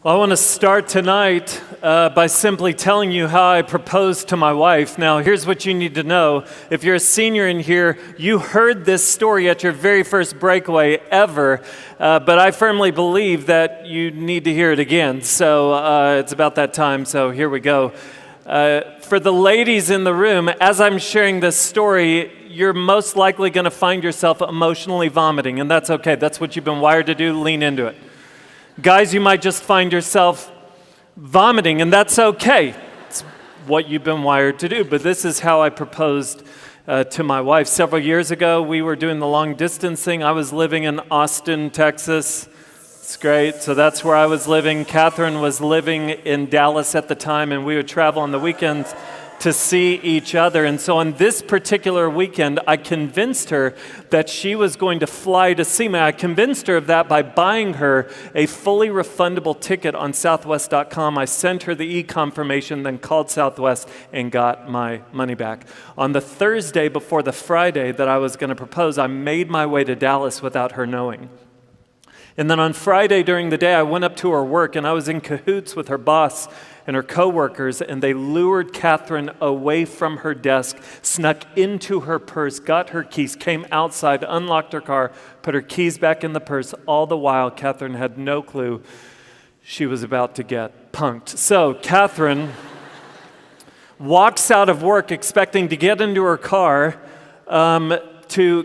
Well, I want to start tonight by simply telling you how I proposed to my wife. Now, here's what you need to know. If you're a senior in here, you heard this story at your very first breakaway ever, but I firmly believe that you need to hear it again. So it's about that time, so here we go. For the ladies in the room, as I'm sharing this story, you're most likely going to find yourself emotionally vomiting, and that's okay. That's what you've been wired to do. Lean into it. Guys, you might just find yourself vomiting, and that's okay. It's what you've been wired to do. But this is how I proposed to my wife. Several years ago, we were doing the long distance thing. I was living in Austin, Texas. It's great. So that's where I was living. Catherine was living in Dallas at the time, and we would travel on the weekends to see each other. And so on this particular weekend, I convinced her that she was going to fly to see me. I convinced her of that by buying her a fully refundable ticket on Southwest.com. I sent her the e-confirmation, then called Southwest and got my money back. On the Thursday before the Friday that I was going to propose, I made my way to Dallas without her knowing. And then on Friday during the day, I went up to her work, and I was in cahoots with her boss and her coworkers, and they lured Catherine away from her desk, snuck into her purse, got her keys, came outside, unlocked her car, put her keys back in the purse. All the while, Catherine had no clue she was about to get punked. So Catherine walks out of work expecting to get into her car, to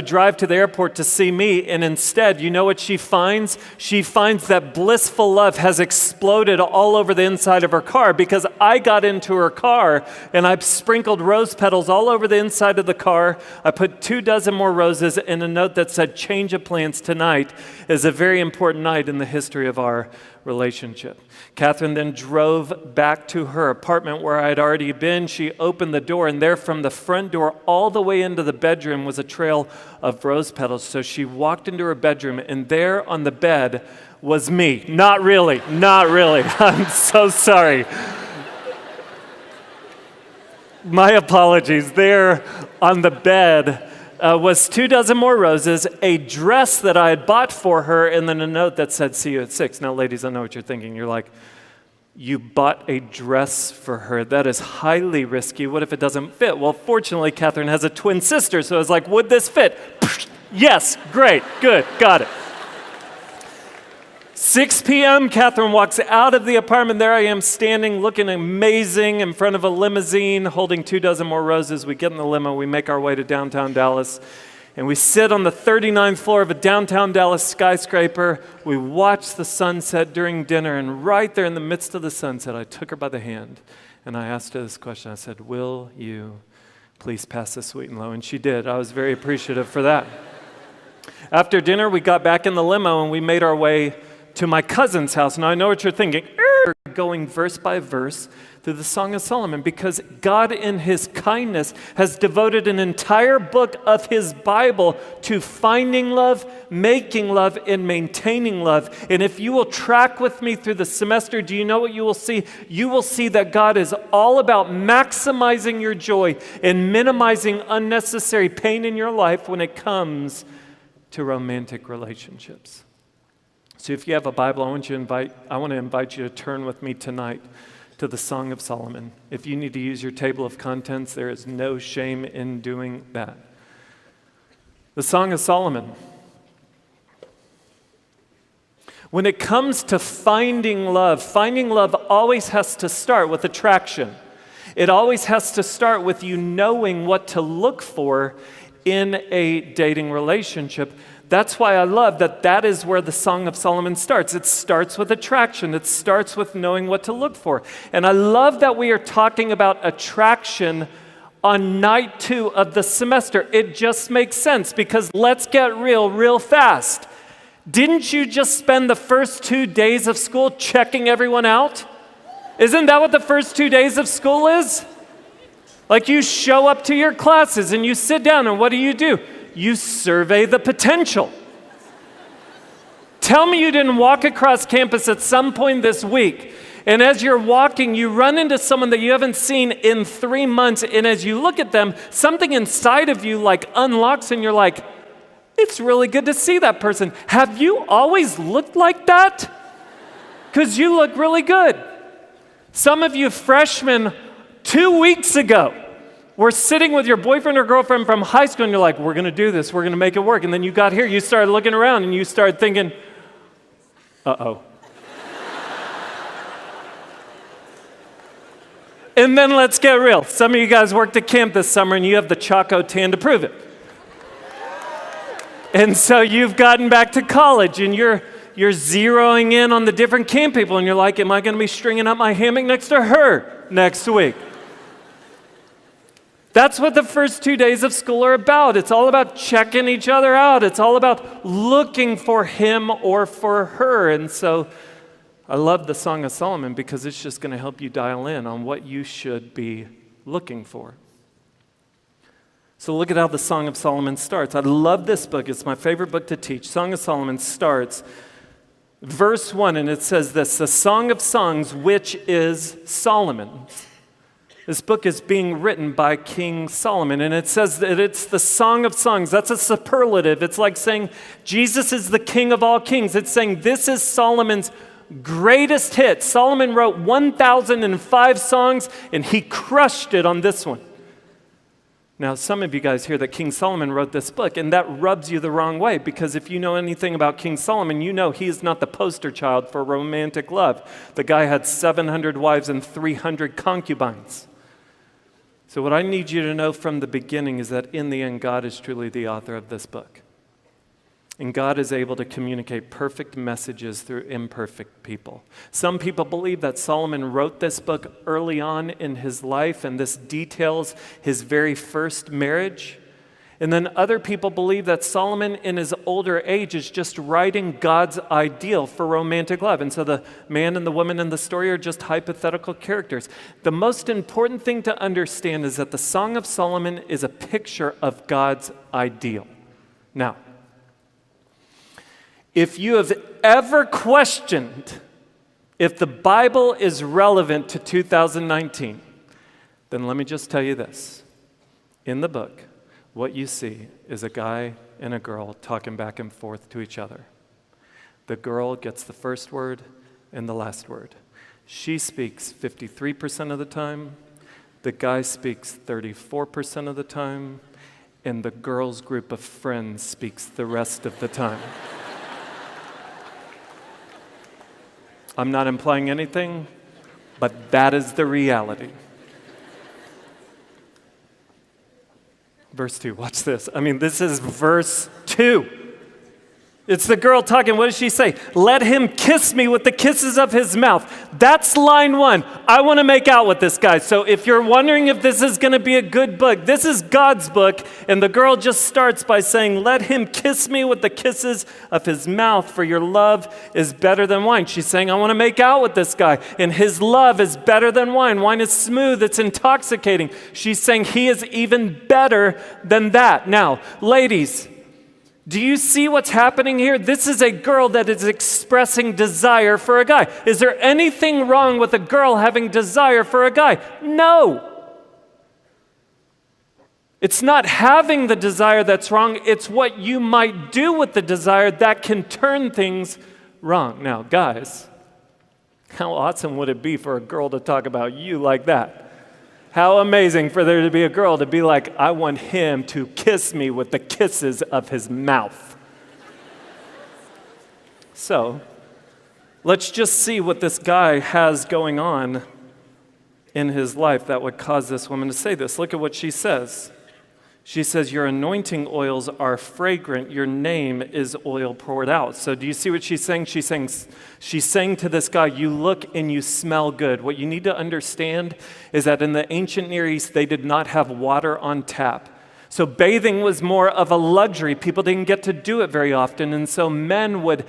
drive to the airport to see me, and instead, you know what she finds? She finds that blissful love has exploded all over the inside of her car because I got into her car and I've sprinkled rose petals all over the inside of the car. I put 24 more roses in a note that said, "Change of plans tonight is a very important night in the history of our relationship." Catherine then drove back to her apartment where I had already been. She opened the door, and there from the front door all the way into the bedroom was a trail of rose petals. So she walked into her bedroom, and there on the bed was me. Not really. I'm so sorry. My apologies. There on the bed was 24 more roses, a dress that I had bought for her, and then a note that said, "See you at 6." Now, ladies, I know what you're thinking. You're like, you bought a dress for her. That is highly risky. What if it doesn't fit? Well, fortunately, Catherine has a twin sister, so I was like, would this fit? Yes, great, good, got it. 6 p.m., Catherine walks out of the apartment. There I am standing, looking amazing in front of a limousine, holding 24 more roses. We get in the limo. We make our way to downtown Dallas, and we sit on the 39th floor of a downtown Dallas skyscraper. We watch the sunset during dinner, and right there in the midst of the sunset, I took her by the hand, and I asked her this question. I said, "Will you please pass the sweet and low?" And she did. I was very appreciative for that. After dinner, we got back in the limo, and we made our way to my cousin's house. Now, I know what you're thinking. Going verse by verse through the Song of Solomon, because God in his kindness has devoted an entire book of his Bible to finding love, making love, and maintaining love. And if you will track with me through the semester, do you know what you will see? You will see that God is all about maximizing your joy and minimizing unnecessary pain in your life when it comes to romantic relationships. So if you have a Bible, I want to invite you to turn with me tonight to the Song of Solomon. If you need to use your table of contents, there is no shame in doing that. The Song of Solomon. When it comes to finding love always has to start with attraction. It always has to start with you knowing what to look for in a dating relationship. That's why I love that is where the Song of Solomon starts. It starts with attraction. It starts with knowing what to look for. And I love that we are talking about attraction on night 2 of the semester. It just makes sense because let's get real fast. Didn't you just spend the first 2 days of school checking everyone out? Isn't that what the first 2 days of school is? Like you show up to your classes and you sit down, and what do? You survey the potential. Tell me you didn't walk across campus at some point this week, and as you're walking, you run into someone that you haven't seen in 3 months, and as you look at them, something inside of you like unlocks, and you're like, it's really good to see that person. Have you always looked like that? because you look really good. Some of you freshmen 2 weeks ago were sitting with your boyfriend or girlfriend from high school and you're like, we're going to do this, we're going to make it work. And then you got here, you started looking around and you started thinking, uh-oh. And then let's get real. Some of you guys worked at camp this summer and you have the Chaco tan to prove it. And so you've gotten back to college and you're zeroing in on the different camp people and you're like, am I going to be stringing up my hammock next to her next week? That's what the first 2 days of school are about. It's all about checking each other out. It's all about looking for him or for her. And so I love the Song of Solomon because it's just going to help you dial in on what you should be looking for. So look at how the Song of Solomon starts. I love this book. It's my favorite book to teach. Song of Solomon starts verse 1, and it says this, the Song of Songs, which is Solomon's. This book is being written by King Solomon, and it says that it's the Song of Songs. That's a superlative. It's like saying Jesus is the King of all kings. It's saying this is Solomon's greatest hit. Solomon wrote 1,005 songs, and he crushed it on this one. Now, some of you guys hear that King Solomon wrote this book, and that rubs you the wrong way, because if you know anything about King Solomon, you know he is not the poster child for romantic love. The guy had 700 wives and 300 concubines. So what I need you to know from the beginning is that in the end, God is truly the author of this book. And God is able to communicate perfect messages through imperfect people. Some people believe that Solomon wrote this book early on in his life, and this details his very first marriage. And then other people believe that Solomon in his older age is just writing God's ideal for romantic love. And so the man and the woman in the story are just hypothetical characters. The most important thing to understand is that the Song of Solomon is a picture of God's ideal. Now, if you have ever questioned if the Bible is relevant to 2019, then let me just tell you this. In the book, what you see is a guy and a girl talking back and forth to each other. The girl gets the first word and the last word. She speaks 53% of the time. The guy speaks 34% of the time. And the girl's group of friends speaks the rest of the time. I'm not implying anything, but that is the reality. Verse 2, watch this. This is verse 2. It's the girl talking. What does she say? Let him kiss me with the kisses of his mouth. That's line 1. I want to make out with this guy. So if you're wondering if this is going to be a good book, this is God's book. And the girl just starts by saying, let him kiss me with the kisses of his mouth, for your love is better than wine. She's saying, I want to make out with this guy. And his love is better than wine. Wine is smooth. It's intoxicating. She's saying he is even better than that. Now, ladies, do you see what's happening here? This is a girl that is expressing desire for a guy. Is there anything wrong with a girl having desire for a guy? No. It's not having the desire that's wrong. It's what you might do with the desire that can turn things wrong. Now, guys, how awesome would it be for a girl to talk about you like that? How amazing for there to be a girl to be like, I want him to kiss me with the kisses of his mouth. So, let's just see what this guy has going on in his life that would cause this woman to say this. Look at what she says. She says, your anointing oils are fragrant. Your name is oil poured out. So do you see what she's saying? She's saying to this guy, you look and you smell good. What you need to understand is that in the ancient Near East, they did not have water on tap. So bathing was more of a luxury. People didn't get to do it very often. And so men would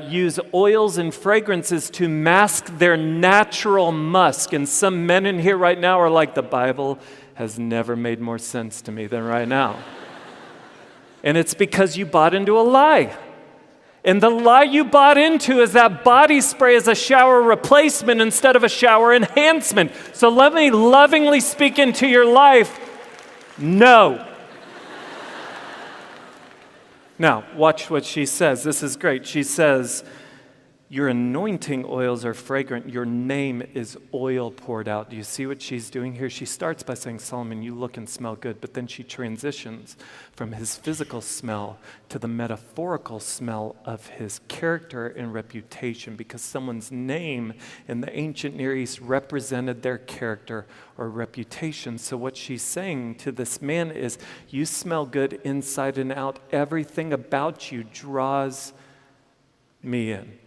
use oils and fragrances to mask their natural musk. And some men in here right now are like, the Bible has never made more sense to me than right now. And it's because you bought into a lie. And the lie you bought into is that body spray is a shower replacement instead of a shower enhancement. So let me lovingly speak into your life. No. Now, watch what she says. This is great. She says, Your anointing oils are fragrant. Your name is oil poured out. Do you see what she's doing here? She starts by saying, Solomon, you look and smell good. But then she transitions from his physical smell to the metaphorical smell of his character and reputation, because someone's name in the ancient Near East represented their character or reputation. So what she's saying to this man is, you smell good inside and out. Everything about you draws me in.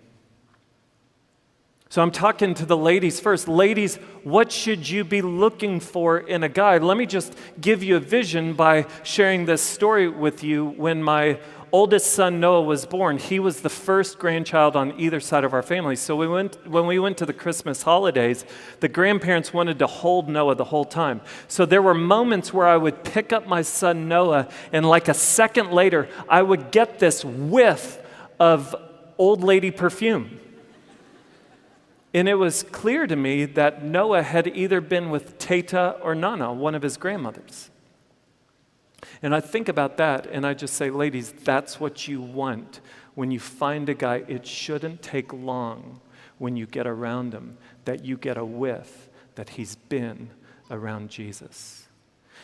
So I'm talking to the ladies first. Ladies, what should you be looking for in a guy? Let me just give you a vision by sharing this story with you. When my oldest son Noah was born, he was the first grandchild on either side of our family. So when we went to the Christmas holidays, the grandparents wanted to hold Noah the whole time. So there were moments where I would pick up my son Noah, and like a second later, I would get this whiff of old lady perfume. And it was clear to me that Noah had either been with Tata or Nana, one of his grandmothers. And I think about that, and I just say, ladies, that's what you want. When you find a guy, it shouldn't take long when you get around him that you get a whiff that he's been around Jesus.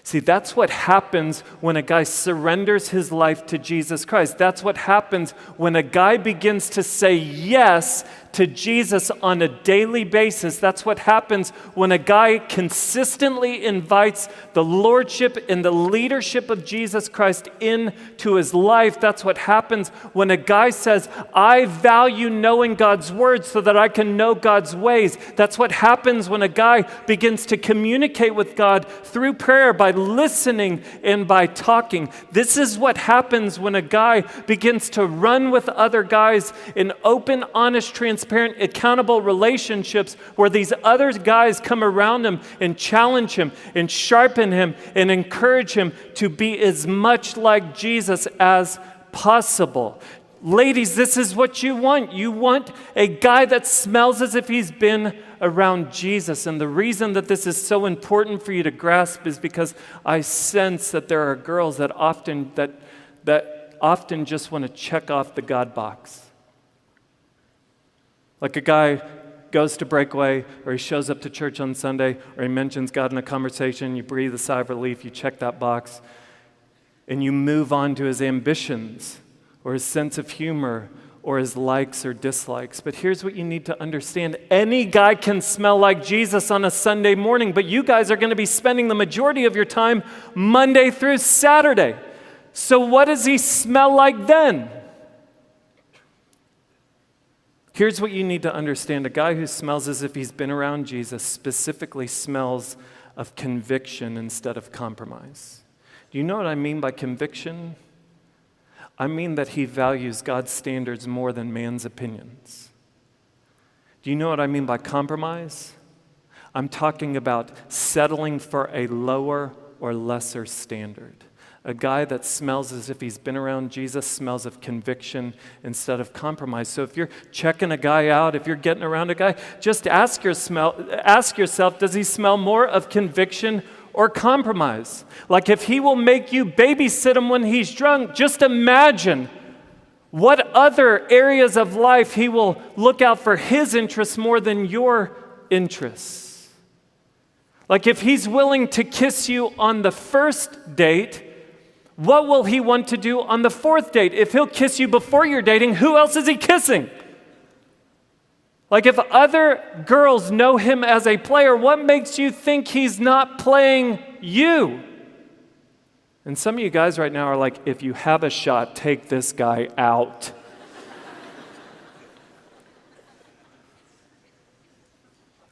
See, that's what happens when a guy surrenders his life to Jesus Christ. That's what happens when a guy begins to say yes to Jesus on a daily basis. That's what happens when a guy consistently invites the lordship and the leadership of Jesus Christ into his life. That's what happens when a guy says, I value knowing God's word so that I can know God's ways. That's what happens when a guy begins to communicate with God through prayer, by listening and by talking. This is what happens when a guy begins to run with other guys in open, honest, transparent, accountable relationships where these other guys come around him and challenge him and sharpen him and encourage him to be as much like Jesus as possible. Ladies, this is what you want. You want a guy that smells as if he's been around Jesus. And the reason that this is so important for you to grasp is because I sense that there are girls that often just want to check off the God box. Like a guy goes to Breakaway, or he shows up to church on Sunday, or he mentions God in a conversation, you breathe a sigh of relief, you check that box, and you move on to his ambitions, or his sense of humor, or his likes or dislikes. But here's what you need to understand. Any guy can smell like Jesus on a Sunday morning, but you guys are going to be spending the majority of your time Monday through Saturday. So what does he smell like then? Here's what you need to understand. A guy who smells as if he's been around Jesus specifically smells of conviction instead of compromise. Do you know what I mean by conviction? I mean that he values God's standards more than man's opinions. Do you know what I mean by compromise? I'm talking about settling for a lower or lesser standard. A guy that smells as if he's been around Jesus smells of conviction instead of compromise. So if you're checking a guy out, if you're getting around a guy, just ask yourself, does he smell more of conviction or compromise? Like if he will make you babysit him when he's drunk, just imagine what other areas of life he will look out for his interests more than your interests. Like if he's willing to kiss you on the first date, what will he want to do on the fourth date? If he'll kiss you before you're dating, who else is he kissing? Like if other girls know him as a player, what makes you think he's not playing you? And some of you guys right now are like, if you have a shot, take this guy out.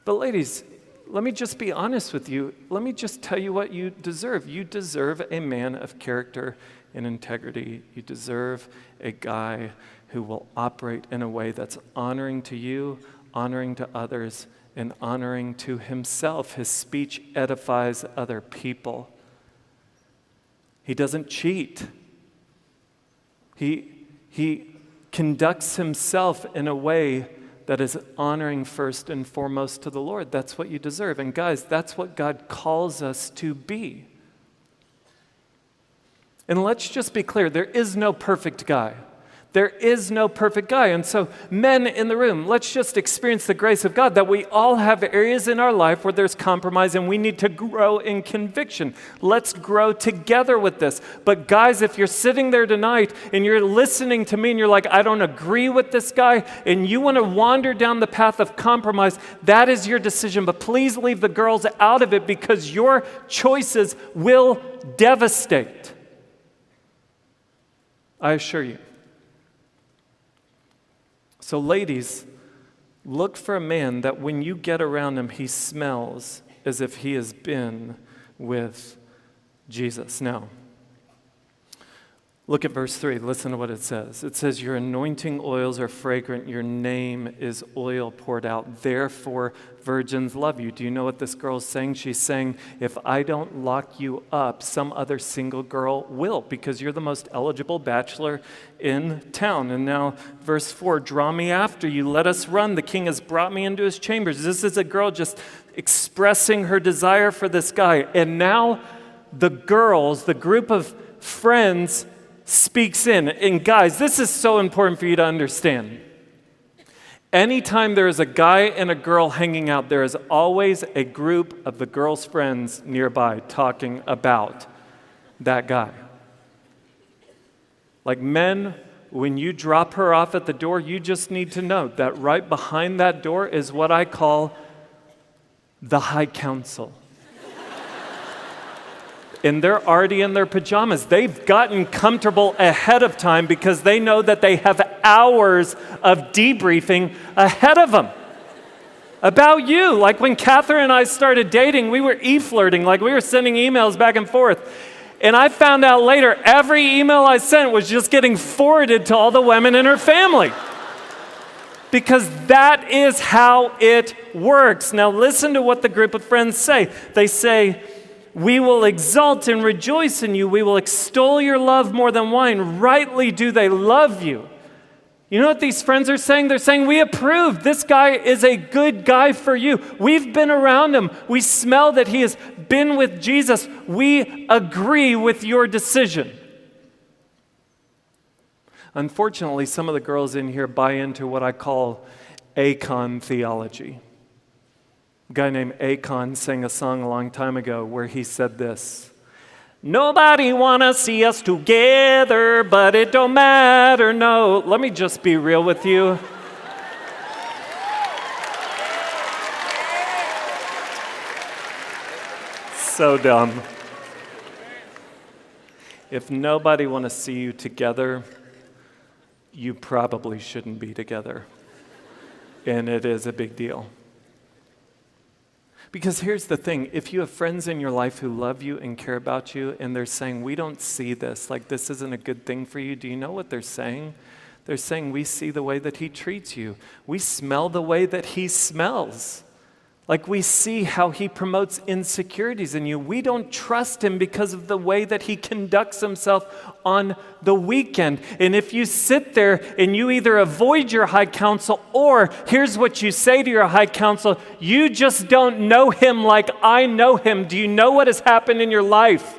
But ladies, let me just be honest with you. Let me just tell you what you deserve. You deserve a man of character and integrity. You deserve a guy who will operate in a way that's honoring to you, honoring to others, and honoring to himself. His speech edifies other people. He doesn't cheat. He conducts himself in a way that is honoring first and foremost to the Lord. That's what you deserve. And guys, that's what God calls us to be. And let's just be clear, there is no perfect guy. There is no perfect guy. And so, men in the room, let's just experience the grace of God that we all have areas in our life where there's compromise and we need to grow in conviction. Let's grow together with this. But guys, if you're sitting there tonight and you're listening to me and you're like, I don't agree with this guy, and you want to wander down the path of compromise, that is your decision. But please leave the girls out of it because your choices will devastate. I assure you. So ladies, look for a man that when you get around him, he smells as if he has been with Jesus. Now, look at verse 3. Listen to what it says. It says, your anointing oils are fragrant. Your name is oil poured out. Therefore, virgins love you. Do you know what this girl is saying? She's saying, if I don't lock you up, some other single girl will, because you're the most eligible bachelor in town. And now, verse 4, draw me after you. Let us run. The king has brought me into his chambers. This is a girl just expressing her desire for this guy. And now the girls, the group of friends, speaks in. And guys, this is so important for you to understand. Anytime there is a guy and a girl hanging out, there is always a group of the girl's friends nearby talking about that guy. Like men, when you drop her off at the door, you just need to know that right behind that door is what I call the high council. And they're already in their pajamas. They've gotten comfortable ahead of time because they know that they have hours of debriefing ahead of them about you. Like when Catherine and I started dating, we were e-flirting, like we were sending emails back and forth. And I found out later, every email I sent was just getting forwarded to all the women in her family. Because that is how it works. Now listen to what the group of friends say. They say, we will exult and rejoice in you. We will extol your love more than wine. Rightly do they love you. You know what these friends are saying? They're saying, we approve. This guy is a good guy for you. We've been around him. We smell that he has been with Jesus. We agree with your decision. Unfortunately, some of the girls in here buy into what I call Akon theology. A guy named Akon sang a song a long time ago where he said this: nobody wanna see us together, but it don't matter, no. Let me just be real with you. So dumb. If nobody wanna see you together, you probably shouldn't be together. And it is a big deal. Because here's the thing, if you have friends in your life who love you and care about you, and they're saying, we don't see this, like this isn't a good thing for you, do you know what they're saying? They're saying, we see the way that he treats you. We smell the way that he smells. Like we see how he promotes insecurities in you. We don't trust him because of the way that he conducts himself on the weekend. And if you sit there and you either avoid your high counsel, or here's what you say to your high counsel, you just don't know him like I know him. Do you know what has happened in your life?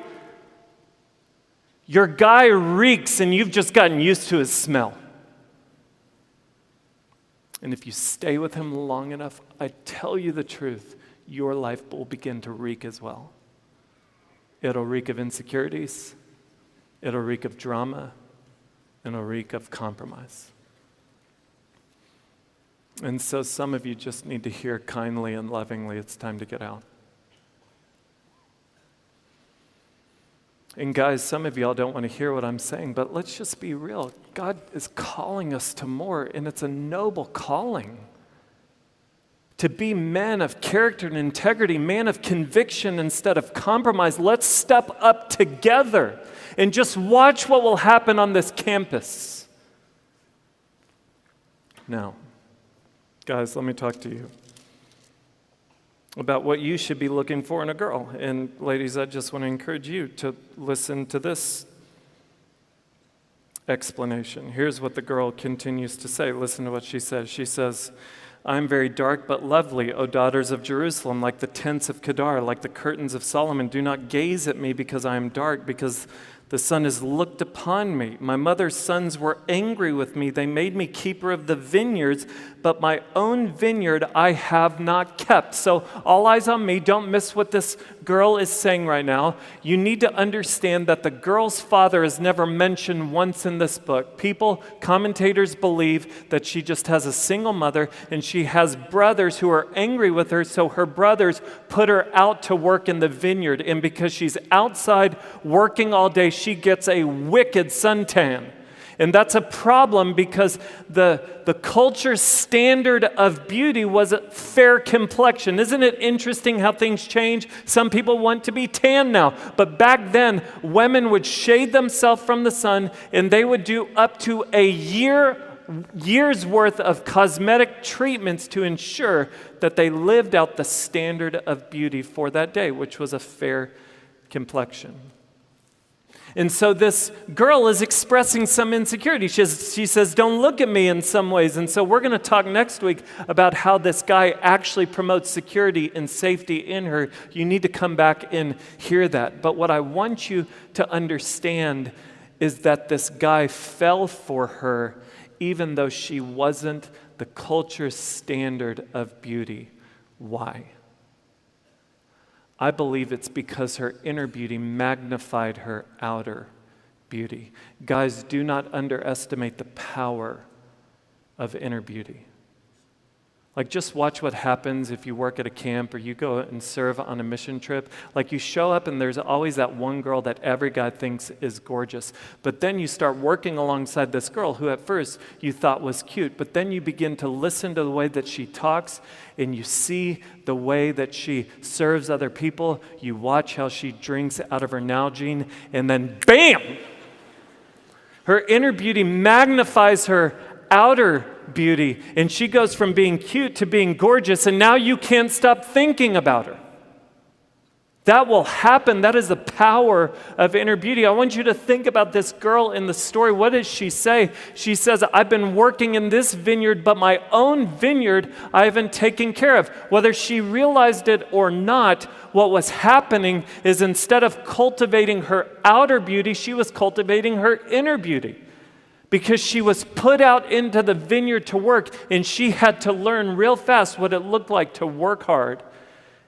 Your guy reeks and you've just gotten used to his smell. And if you stay with him long enough, I tell you the truth, your life will begin to reek as well. It'll reek of insecurities, it'll reek of drama, and it'll reek of compromise. And so some of you just need to hear kindly and lovingly, it's time to get out. And guys, some of y'all don't want to hear what I'm saying, but let's just be real. God is calling us to more, and it's a noble calling. To be men of character and integrity, man of conviction instead of compromise. Let's step up together and just watch what will happen on this campus. Now, guys, let me talk to you about what you should be looking for in a girl. And ladies, I just want to encourage you to listen to this explanation. Here's what the girl continues to say. Listen to what she says. She says, I'm very dark but lovely, O daughters of Jerusalem, like the tents of Kedar, like the curtains of Solomon. Do not gaze at me because I am dark, because The sun has looked upon me. My mother's sons were angry with me. They made me keeper of the vineyards, but my own vineyard I have not kept. So all eyes on me. Don't miss what this girl is saying right now. You need to understand that the girl's father is never mentioned once in this book. Commentators believe that she just has a single mother and she has brothers who are angry with her, so her brothers put her out to work in the vineyard. And because she's outside working all day, she gets a wicked suntan. And that's a problem because the culture's standard of beauty was a fair complexion. Isn't it interesting how things change? Some people want to be tan now. But back then, women would shade themselves from the sun and they would do up to a year's worth of cosmetic treatments to ensure that they lived out the standard of beauty for that day, which was a fair complexion. And so this girl is expressing some insecurity. She says, don't look at me in some ways. And so we're going to talk next week about how this guy actually promotes security and safety in her. You need to come back and hear that. But what I want you to understand is that this guy fell for her even though she wasn't the culture's standard of beauty. Why? I believe it's because her inner beauty magnified her outer beauty. Guys, do not underestimate the power of inner beauty. Like, just watch what happens if you work at a camp or you go and serve on a mission trip. Like, you show up and there's always that one girl that every guy thinks is gorgeous. But then you start working alongside this girl who at first you thought was cute. But then you begin to listen to the way that she talks and you see the way that she serves other people. You watch how she drinks out of her Nalgene, and then bam! Her inner beauty magnifies her outer beauty, and she goes from being cute to being gorgeous, and now you can't stop thinking about her. That will happen. That is the power of inner beauty. I want you to think about this girl in the story. What does she say? She says, I've been working in this vineyard, but my own vineyard I haven't taken care of. Whether she realized it or not, what was happening is instead of cultivating her outer beauty, she was cultivating her inner beauty. Because she was put out into the vineyard to work, and she had to learn real fast what it looked like to work hard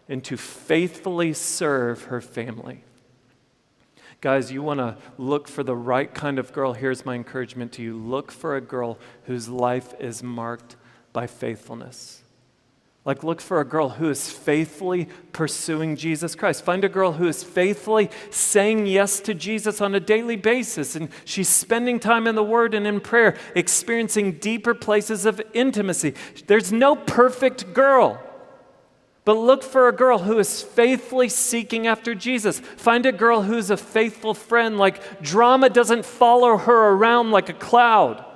and to faithfully serve her family. Guys, you want to look for the right kind of girl. Here's my encouragement to you. Look for a girl whose life is marked by faithfulness. Like, look for a girl who is faithfully pursuing Jesus Christ. Find a girl who is faithfully saying yes to Jesus on a daily basis. And she's spending time in the Word and in prayer, experiencing deeper places of intimacy. There's no perfect girl. But look for a girl who is faithfully seeking after Jesus. Find a girl who's a faithful friend. Like, drama doesn't follow her around like a cloud.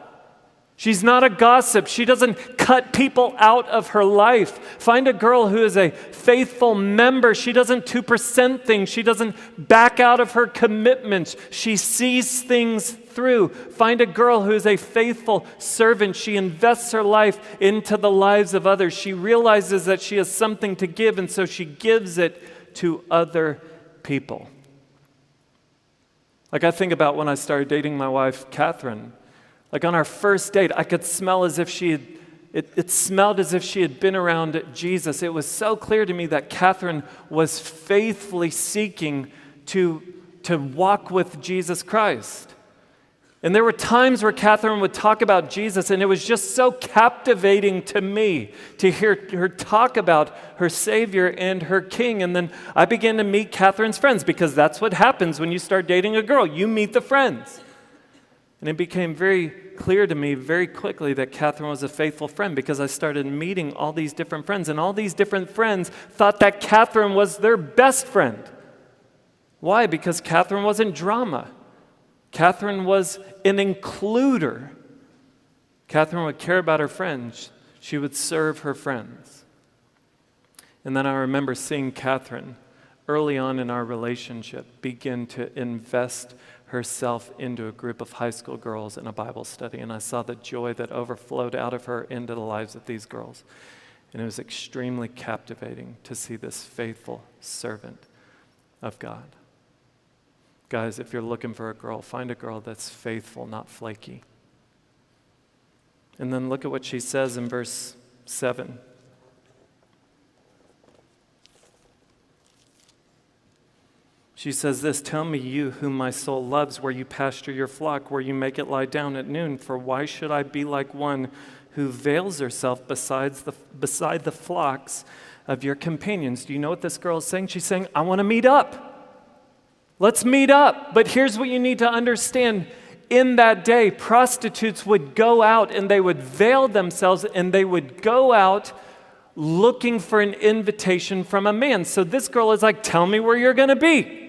She's not a gossip. She doesn't cut people out of her life. Find a girl who is a faithful member. She doesn't 2% things. She doesn't back out of her commitments. She sees things through. Find a girl who is a faithful servant. She invests her life into the lives of others. She realizes that she has something to give, and so she gives it to other people. Like, I think about when I started dating my wife, Catherine. Like, on our first date, I could smell as if it smelled as if she had been around Jesus. It was so clear to me that Catherine was faithfully seeking to walk with Jesus Christ. And there were times where Catherine would talk about Jesus, and it was just so captivating to me to hear her talk about her Savior and her King. And then I began to meet Catherine's friends, because that's what happens when you start dating a girl. You meet the friends. And it became very clear to me very quickly that Catherine was a faithful friend, because I started meeting all these different friends, and all these different friends thought that Catherine was their best friend. Why? Because Catherine wasn't drama. Catherine was an includer. Catherine would care about her friends. She would serve her friends. And then I remember seeing Catherine early on in our relationship begin to invest herself into a group of high school girls in a Bible study, and I saw the joy that overflowed out of her into the lives of these girls. And it was extremely captivating to see this faithful servant of God. Guys, if you're looking for a girl, find a girl that's faithful, not flaky. And then look at what she says in verse 7. She says this, "Tell me, you whom my soul loves, where you pasture your flock, where you make it lie down at noon. For why should I be like one who veils herself beside the flocks of your companions?" Do you know what this girl is saying? She's saying, I want to meet up. Let's meet up. But here's what you need to understand. In that day, prostitutes would go out and they would veil themselves and they would go out looking for an invitation from a man. So this girl is like, tell me where you're going to be.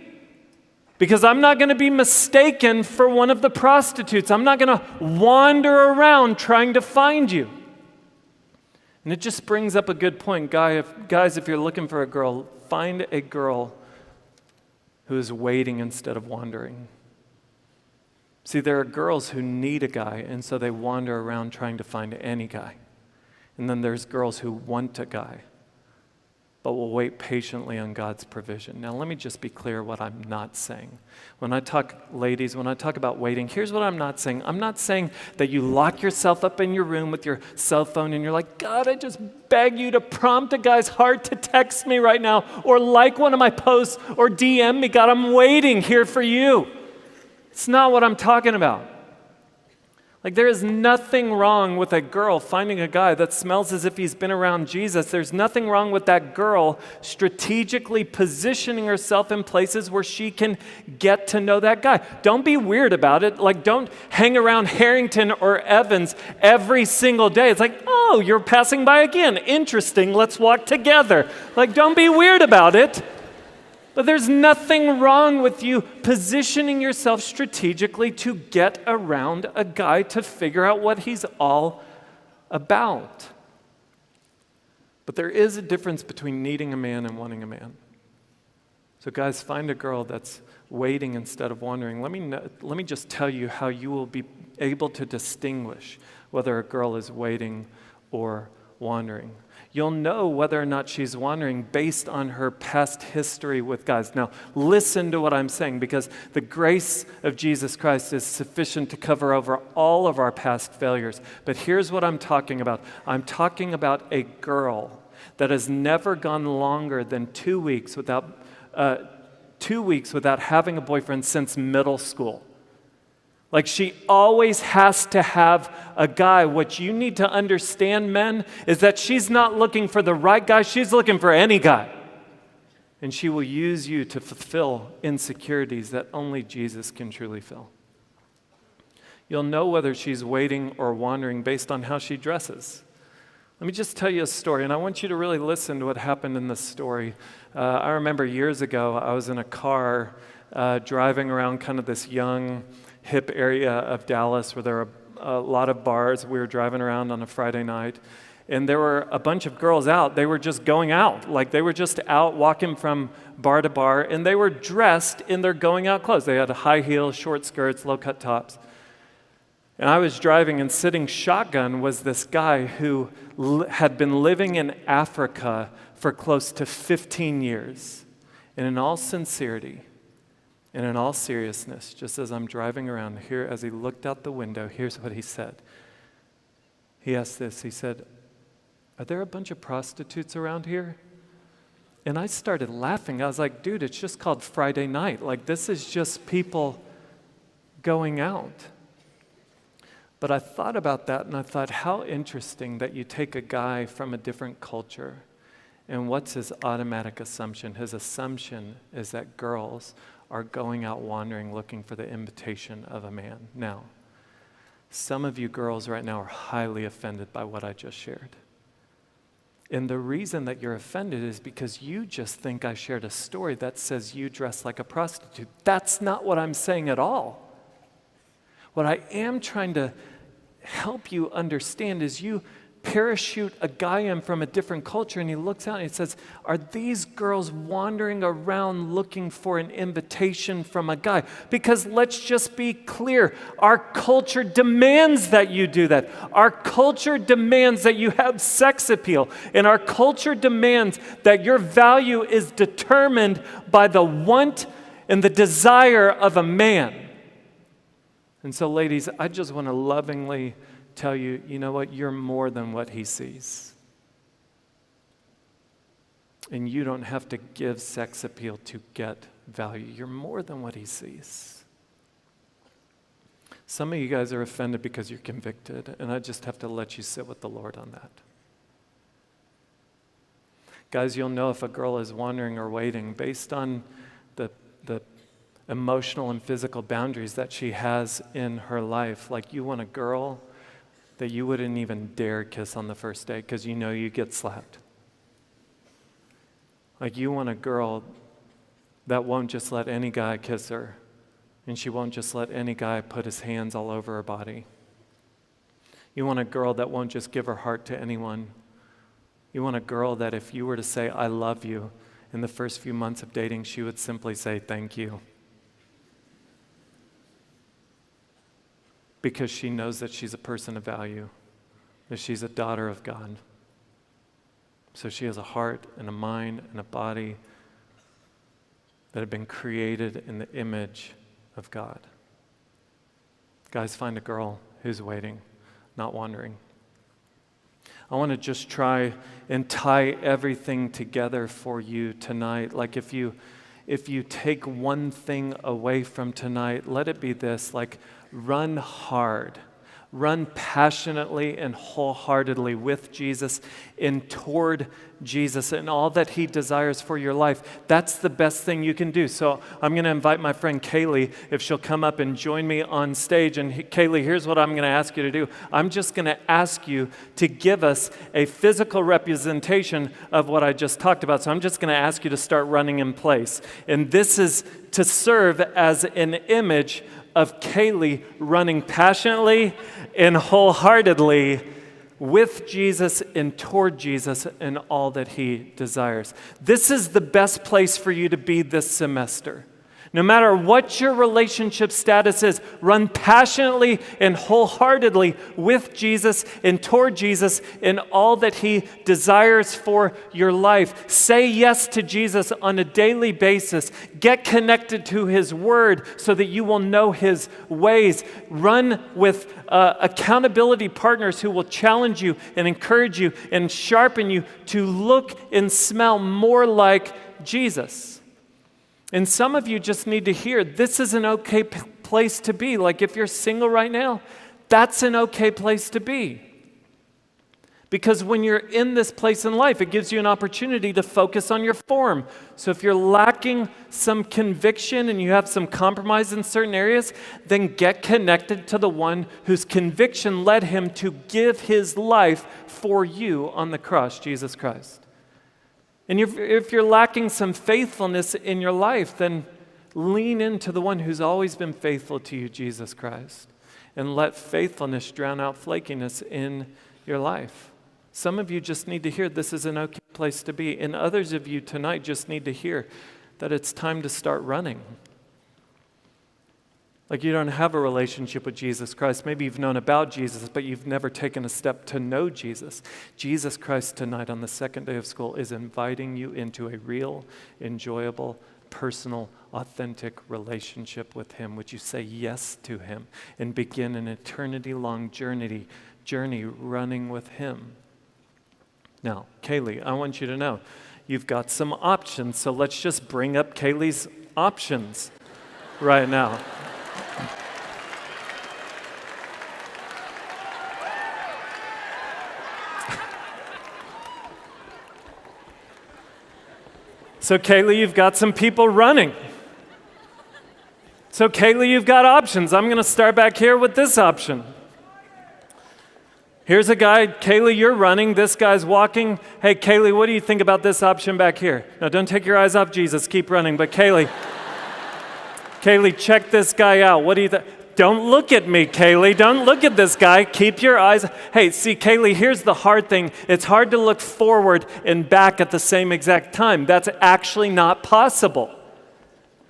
Because I'm not going to be mistaken for one of the prostitutes. I'm not going to wander around trying to find you. And it just brings up a good point. Guys, if you're looking for a girl, find a girl who is waiting instead of wandering. See, there are girls who need a guy, and so they wander around trying to find any guy. And then there's girls who want a guy, but will wait patiently on God's provision. Now, let me just be clear what I'm not saying. When I talk about waiting, here's what I'm not saying. I'm not saying that you lock yourself up in your room with your cell phone and you're like, God, I just beg you to prompt a guy's heart to text me right now or like one of my posts or DM me. God, I'm waiting here for you. It's not what I'm talking about. Like, there is nothing wrong with a girl finding a guy that smells as if he's been around Jesus. There's nothing wrong with that girl strategically positioning herself in places where she can get to know that guy. Don't be weird about it. Like, don't hang around Harrington or Evans every single day. It's like, oh, you're passing by again. Interesting. Let's walk together. Like, don't be weird about it. But there's nothing wrong with you positioning yourself strategically to get around a guy to figure out what he's all about. But there is a difference between needing a man and wanting a man. So guys, find a girl that's waiting instead of wandering. Let me just tell you how you will be able to distinguish whether a girl is waiting or wandering. You'll know whether or not she's wandering based on her past history with guys. Now, listen to what I'm saying, because the grace of Jesus Christ is sufficient to cover over all of our past failures. But here's what I'm talking about. I'm talking about a girl that has never gone longer than 2 weeks without having a boyfriend since middle school. Like, she always has to have a guy. What you need to understand, men, is that she's not looking for the right guy. She's looking for any guy. And she will use you to fulfill insecurities that only Jesus can truly fill. You'll know whether she's waiting or wandering based on how she dresses. Let me just tell you a story, and I want you to really listen to what happened in this story. I remember years ago, I was in a car driving around kind of this young, hip area of Dallas where there are a lot of bars. We were driving around on a Friday night, and there were a bunch of girls out. They were just going out. Like, they were just out walking from bar to bar, and they were dressed in their going out clothes. They had high heels, short skirts, low-cut tops. And I was driving, and sitting shotgun was this guy who had been living in Africa for close to 15 years. And in all sincerity, and in all seriousness, just as I'm driving around here, as he looked out the window, here's what he said. He asked this, he said, "Are there a bunch of prostitutes around here?" And I started laughing. I was like, dude, it's just called Friday night. Like, this is just people going out. But I thought about that, and I thought, how interesting that you take a guy from a different culture, and what's his automatic assumption? His assumption is that girls are going out wandering looking for the invitation of a man. Now, some of you girls right now are highly offended by what I just shared. And the reason that you're offended is because you just think I shared a story that says you dress like a prostitute. That's not what I'm saying at all. What I am trying to help you understand is you parachute a guy in from a different culture, and he looks out and he says, are these girls wandering around looking for an invitation from a guy? Because let's just be clear, our culture demands that you do that. Our culture demands that you have sex appeal, and our culture demands that your value is determined by the want and the desire of a man. And so, ladies, I just want to lovingly tell you, you know what? You're more than what he sees. And you don't have to give sex appeal to get value. You're more than what he sees. Some of you guys are offended because you're convicted, and I just have to let you sit with the Lord on that. Guys, you'll know if a girl is wandering or waiting based on the emotional and physical boundaries that she has in her life. Like, you want a girl that you wouldn't even dare kiss on the first date because you know you get slapped. Like, you want a girl that won't just let any guy kiss her, and she won't just let any guy put his hands all over her body. You want a girl that won't just give her heart to anyone. You want a girl that if you were to say, I love you, in the first few months of dating, she would simply say, thank you. Because she knows that she's a person of value, that she's a daughter of God. So she has a heart and a mind and a body that have been created in the image of God. Guys, find a girl who's waiting, not wandering. I want to just try and tie everything together for you tonight. Like, if you take one thing away from tonight, let it be this: like, run hard. Run passionately and wholeheartedly with Jesus and toward Jesus and all that he desires for your life. That's the best thing you can do. So I'm going to invite my friend Kaylee, if she'll come up and join me on stage. And Kaylee, here's what I'm going to ask you to do. I'm just going to ask you to give us a physical representation of what I just talked about. So I'm just going to ask you to start running in place. And this is to serve as an image of Kaylee running passionately and wholeheartedly with Jesus and toward Jesus and all that he desires. This is the best place for you to be this semester. No matter what your relationship status is, run passionately and wholeheartedly with Jesus and toward Jesus in all that he desires for your life. Say yes to Jesus on a daily basis. Get connected to his word so that you will know his ways. Run with accountability partners who will challenge you and encourage you and sharpen you to look and smell more like Jesus. And some of you just need to hear this is an okay place to be. Like, if you're single right now, that's an okay place to be. Because when you're in this place in life, it gives you an opportunity to focus on your form. So if you're lacking some conviction and you have some compromise in certain areas, then get connected to the one whose conviction led him to give his life for you on the cross, Jesus Christ. And if you're lacking some faithfulness in your life, then lean into the one who's always been faithful to you, Jesus Christ, and let faithfulness drown out flakiness in your life. Some of you just need to hear this is an okay place to be, and others of you tonight just need to hear that it's time to start running. Like, you don't have a relationship with Jesus Christ. Maybe you've known about Jesus, but you've never taken a step to know Jesus. Jesus Christ tonight on the second day of school is inviting you into a real, enjoyable, personal, authentic relationship with him. Would you say yes to him and begin an eternity-long journey running with him? Now, Kaylee, I want you to know you've got some options, so let's just bring up Kaylee's options right now. So Kaylee, you've got some people running. So Kaylee, you've got options. I'm going to start back here with this option. Here's a guy. Kaylee, you're running. This guy's walking. Hey, Kaylee, what do you think about this option back here? Now, don't take your eyes off Jesus. Keep running. But Kaylee, check this guy out. What do you think? Don't look at me, Kaylee. Don't look at this guy. Keep your eyes. Hey, see, Kaylee, here's the hard thing. It's hard to look forward and back at the same exact time. That's actually not possible.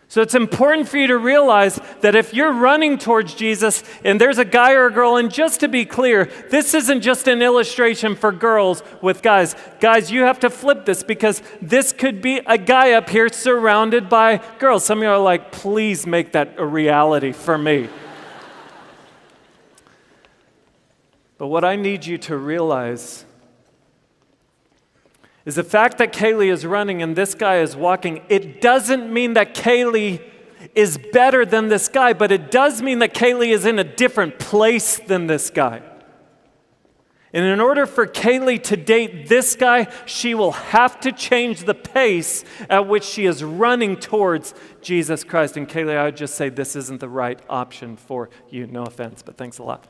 So it's important for you to realize that if you're running towards Jesus and there's a guy or a girl, and just to be clear, this isn't just an illustration for girls with guys. Guys, you have to flip this because this could be a guy up here surrounded by girls. Some of you are like, please make that a reality for me. But what I need you to realize is the fact that Kaylee is running and this guy is walking, it doesn't mean that Kaylee is better than this guy, but it does mean that Kaylee is in a different place than this guy. And in order for Kaylee to date this guy, she will have to change the pace at which she is running towards Jesus Christ. And Kaylee, I would just say this isn't the right option for you. No offense, but thanks a lot.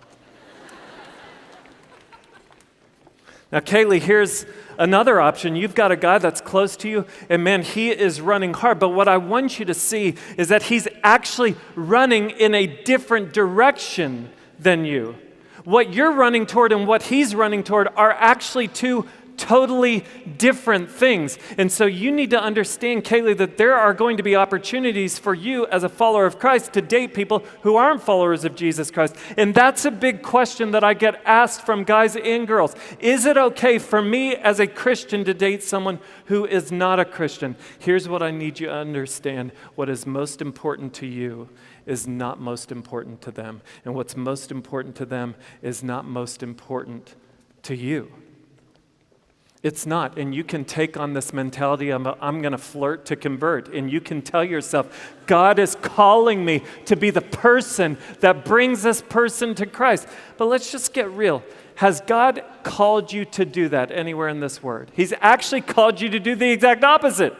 Now, Kaylee, here's another option. You've got a guy that's close to you, and man, he is running hard. But what I want you to see is that he's actually running in a different direction than you. What you're running toward and what he's running toward are actually two totally different things. And so you need to understand, Kaylee, that there are going to be opportunities for you as a follower of Christ to date people who aren't followers of Jesus Christ. And that's a big question that I get asked from guys and girls. Is it okay for me as a Christian to date someone who is not a Christian? Here's what I need you to understand. What is most important to you is not most important to them. And what's most important to them is not most important to you. It's not, and you can take on this mentality of, I'm going to flirt to convert, and you can tell yourself, God is calling me to be the person that brings this person to Christ. But let's just get real. Has God called you to do that anywhere in this word? He's actually called you to do the exact opposite.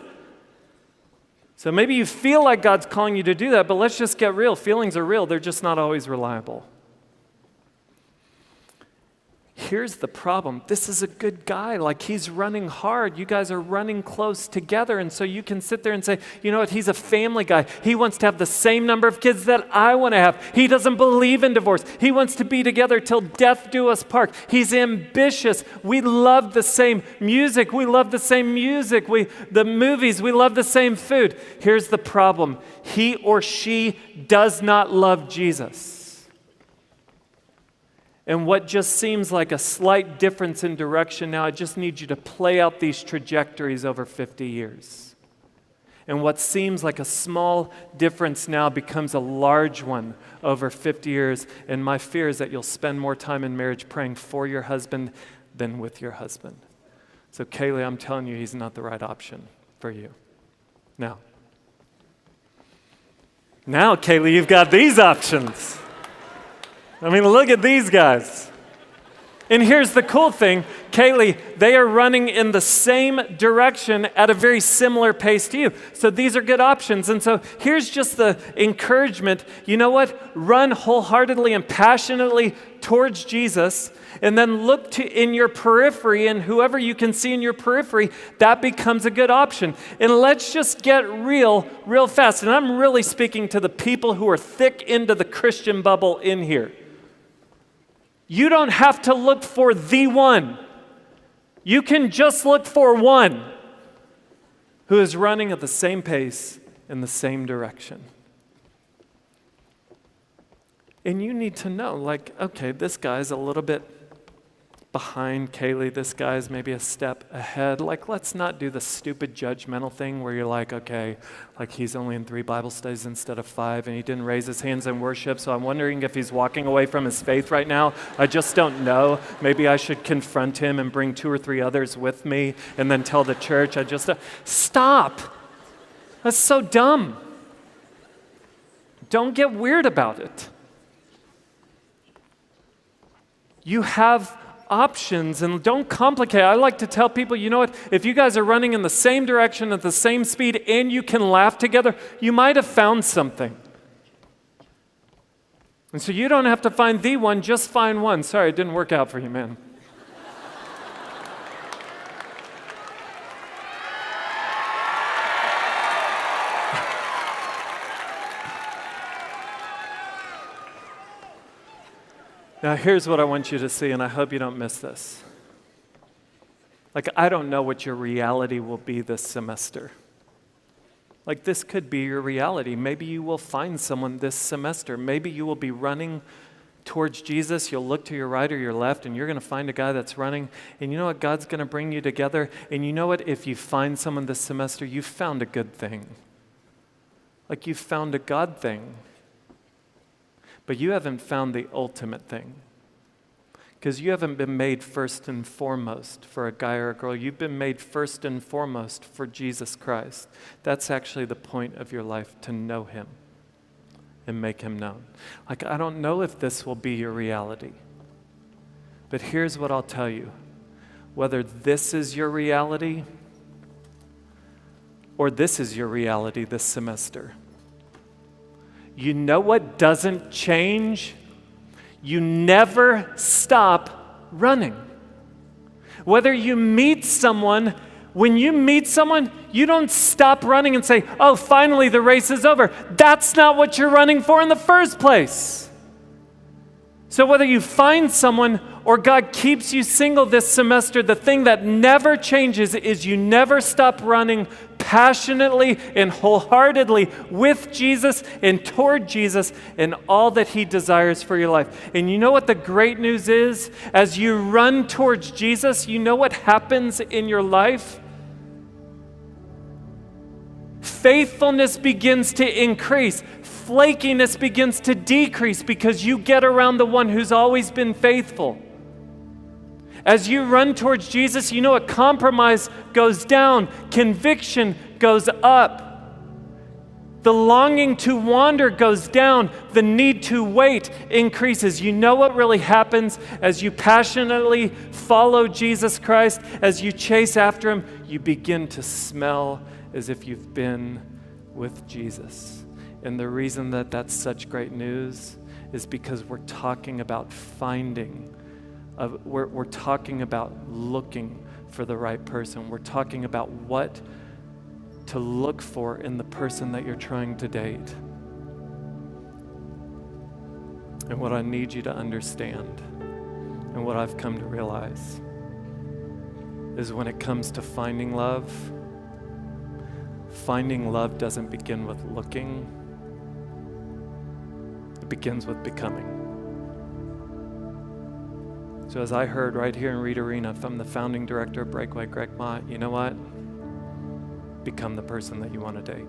So maybe you feel like God's calling you to do that, but let's just get real. Feelings are real. They're just not always reliable. Here's the problem. This is a good guy. Like, he's running hard. You guys are running close together. And so you can sit there and say, you know what? He's a family guy. He wants to have the same number of kids that I want to have. He doesn't believe in divorce. He wants to be together till death do us part. He's ambitious. We love the same music. We love the same music. The movies. We love the same food. Here's the problem. He or she does not love Jesus. And what just seems like a slight difference in direction now, I just need you to play out these trajectories over 50 years. And what seems like a small difference now becomes a large one over 50 years. And my fear is that you'll spend more time in marriage praying for your husband than with your husband. So Kaylee, I'm telling you, he's not the right option for you. Now, Kaylee, you've got these options. I mean, look at these guys. And here's the cool thing, Kaylee, they are running in the same direction at a very similar pace to you. So these are good options. And so here's just the encouragement. You know what? Run wholeheartedly and passionately towards Jesus, and then look to in your periphery, and whoever you can see in your periphery, that becomes a good option. And let's just get real fast. And I'm really speaking to the people who are thick into the Christian bubble in here. You don't have to look for the one. You can just look for one who is running at the same pace in the same direction. And you need to know, like, okay, this guy's a little bit behind Kaylee. This guy's maybe a step ahead. Like, let's not do the stupid judgmental thing where you're like, okay, like he's only in 3 Bible studies instead of 5, and he didn't raise his hands in worship, so I'm wondering if he's walking away from his faith right now. I just don't know. Maybe I should confront him and bring 2 or 3 others with me and then tell the church. Stop. That's so dumb. Don't get weird about it. You have options, and don't complicate. I like to tell people, you know what, if you guys are running in the same direction at the same speed and you can laugh together, you might have found something. And so you don't have to find the one, just find one. Sorry, it didn't work out for you, man. Now, here's what I want you to see, and I hope you don't miss this. Like, I don't know what your reality will be this semester. Like this could be your reality. Maybe you will find someone this semester. Maybe you will be running towards Jesus. You'll look to your right or your left and you're going to find a guy that's running. And you know what? God's going to bring you together. And you know what? If you find someone this semester, you've found a good thing. Like you've found a God thing. But you haven't found the ultimate thing. Because you haven't been made first and foremost for a guy or a girl. You've been made first and foremost for Jesus Christ. That's actually the point of your life, to know him and make him known. Like, I don't know if this will be your reality. But here's what I'll tell you. Whether this is your reality or this is your reality this semester, you know what doesn't change? You never stop running. Whether you meet someone, when you meet someone, you don't stop running and say, oh, finally the race is over. That's not what you're running for in the first place. So whether you find someone or God keeps you single this semester, the thing that never changes is you never stop running passionately and wholeheartedly with Jesus and toward Jesus and all that he desires for your life. And you know what the great news is? As you run towards Jesus, you know what happens in your life? Faithfulness begins to increase. Flakiness begins to decrease because you get around the one who's always been faithful. As you run towards Jesus, you know what? Compromise goes down. Conviction goes up. The longing to wander goes down. The need to wait increases. You know what really happens as you passionately follow Jesus Christ, as you chase after him? You begin to smell as if you've been with Jesus. And the reason that that's such great news is because we're talking about finding. We're talking about looking for the right person. We're talking about what to look for in the person that you're trying to date. And what I need you to understand, and what I've come to realize, is when it comes to finding love doesn't begin with looking. It begins with becoming. So as I heard right here in Reed Arena from the founding director of Breakaway, Greg Mott, you know what? Become the person that you want to date.